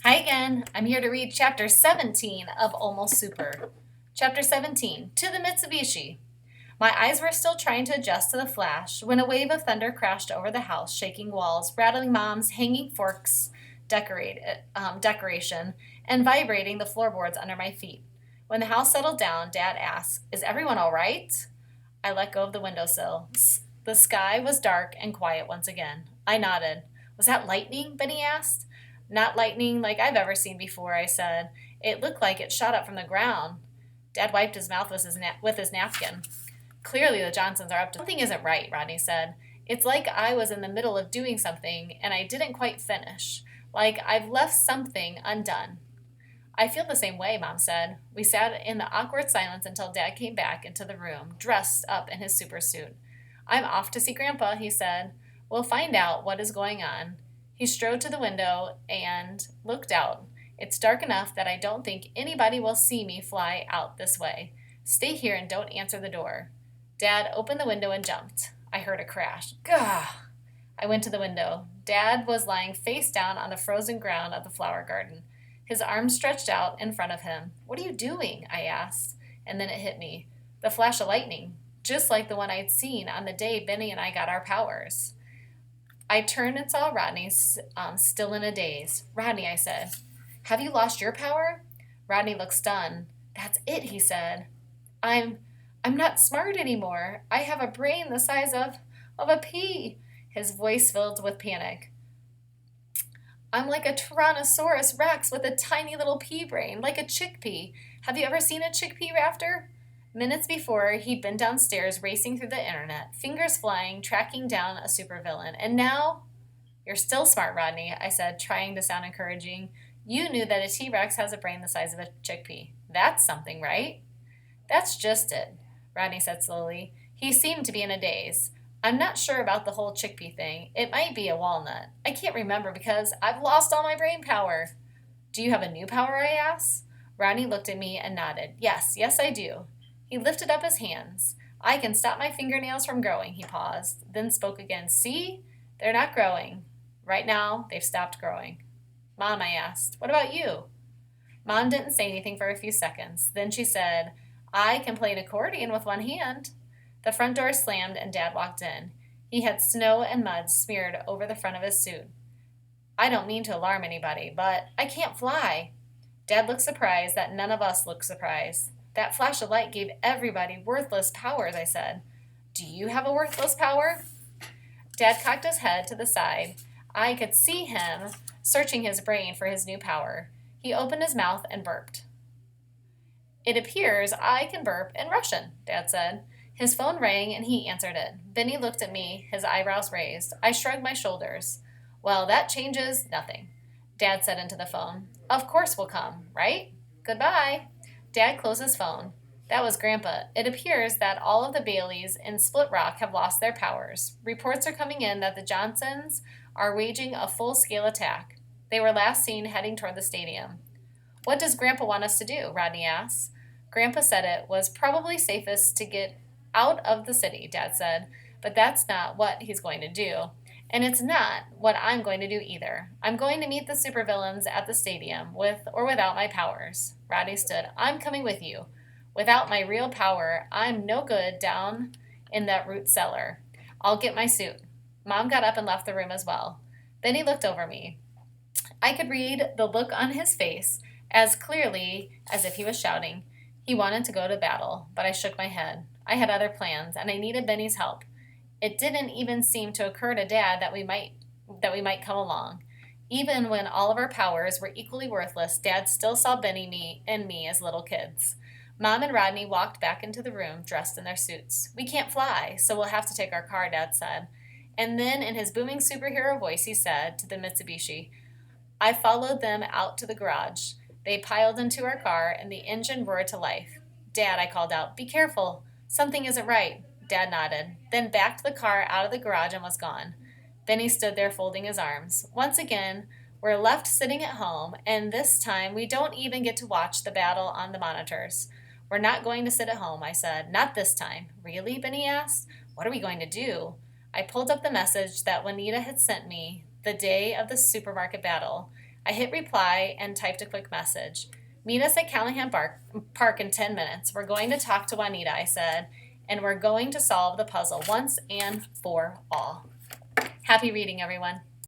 Hi again. I'm here to read Chapter 17 of Almost Super. Chapter 17, To the Mitsubishi. My eyes were still trying to adjust to the flash when a wave of thunder crashed over the house, shaking walls, rattling Mom's hanging forks decoration, and vibrating the floorboards under my feet. When the house settled down, Dad asked, "Is everyone all right?" I let go of the windowsill. The sky was dark and quiet once again. I nodded. "Was that lightning?" Benny asked. "Not lightning like I've ever seen before," I said. "It looked like it shot up from the ground." Dad wiped his mouth with his napkin. "Clearly the Johnsons are up to something isn't right," Rodney said. "It's like I was in the middle of doing something and I didn't quite finish. Like I've left something undone." "I feel the same way," Mom said. We sat in the awkward silence until Dad came back into the room, dressed up in his super suit. "I'm off to see Grandpa," he said. "We'll find out what is going on." He strode to the window and looked out. "It's dark enough that I don't think anybody will see me fly out this way. Stay here and don't answer the door." Dad opened the window and jumped. I heard a crash. Gah! I went to the window. Dad was lying face down on the frozen ground of the flower garden, his arms stretched out in front of him. "What are you doing?" I asked. And then it hit me. The flash of lightning, just like the one I'd seen on the day Benny and I got our powers. I turned and saw Rodney still in a daze. "Rodney," I said, "have you lost your power?" Rodney looked stunned. "That's it," he said. I'm not smart anymore. I have a brain the size of a pea." His voice filled with panic. "I'm like a Tyrannosaurus Rex with a tiny little pea brain, like a chickpea. Have you ever seen a chickpea rafter?" Minutes before, he'd been downstairs racing through the internet, fingers flying, tracking down a supervillain. And now, "You're still smart, Rodney," I said, trying to sound encouraging. "You knew that a T-Rex has a brain the size of a chickpea. That's something, right?" "That's just it," Rodney said slowly. He seemed to be in a daze. "I'm not sure about the whole chickpea thing. It might be a walnut. I can't remember because I've lost all my brain power." "Do you have a new power?" I asked. Rodney looked at me and nodded. Yes, I do." He lifted up his hands. "I can stop my fingernails from growing." He paused, then spoke again. "See? They're not growing. Right now, they've stopped growing." "Mom," I asked, "what about you?" Mom didn't say anything for a few seconds. Then she said, "I can play an accordion with one hand." The front door slammed and Dad walked in. He had snow and mud smeared over the front of his suit. "I don't mean to alarm anybody, but I can't fly." Dad looked surprised that none of us looked surprised. "That flash of light gave everybody worthless powers," I said. "Do you have a worthless power?" Dad cocked his head to the side. I could see him searching his brain for his new power. He opened his mouth and burped. "It appears I can burp in Russian," Dad said. His phone rang and he answered it. Benny looked at me, his eyebrows raised. I shrugged my shoulders. "Well, that changes nothing," Dad said into the phone. "Of course we'll come, right? Goodbye." Dad closed his phone. That was Grandpa. "It appears that all of the Baileys in Split Rock have lost their powers. Reports are coming in that the Johnsons are waging a full-scale attack. They were last seen heading toward the stadium." "What does Grandpa want us to do?" Rodney asked. Grandpa said it was probably safest to get out of the city, Dad said, "but that's not what he's going to do. And it's not what I'm going to do either. I'm going to meet the supervillains at the stadium, with or without my powers." Rodney stood. "I'm coming with you. Without my real power, I'm no good down in that root cellar. I'll get my suit." Mom got up and left the room as well. Benny looked over me. I could read the look on his face as clearly as if he was shouting. He wanted to go to battle, but I shook my head. I had other plans, and I needed Benny's help. It didn't even seem to occur to Dad that we might come along. Even when all of our powers were equally worthless, Dad still saw Benny and me as little kids. Mom and Rodney walked back into the room, dressed in their suits. "We can't fly, so we'll have to take our car," Dad said. And then, in his booming superhero voice, he said to the Mitsubishi, I followed them out to the garage. They piled into our car, and the engine roared to life. "Dad," I called out, "be careful. Something isn't right." Dad nodded, then backed the car out of the garage and was gone. Benny stood there folding his arms. Once again, we're left sitting at home, and this time we don't even get to watch the battle on the monitors. "We're not going to sit at home," I said. "Not this time." "Really?" Benny asked. "What are we going to do?" I pulled up the message that Juanita had sent me the day of the supermarket battle. I hit reply and typed a quick message. Meet us at Callahan Park in 10 minutes. We're going to talk to Juanita, I said, and we're going to solve the puzzle once and for all. Happy reading, everyone.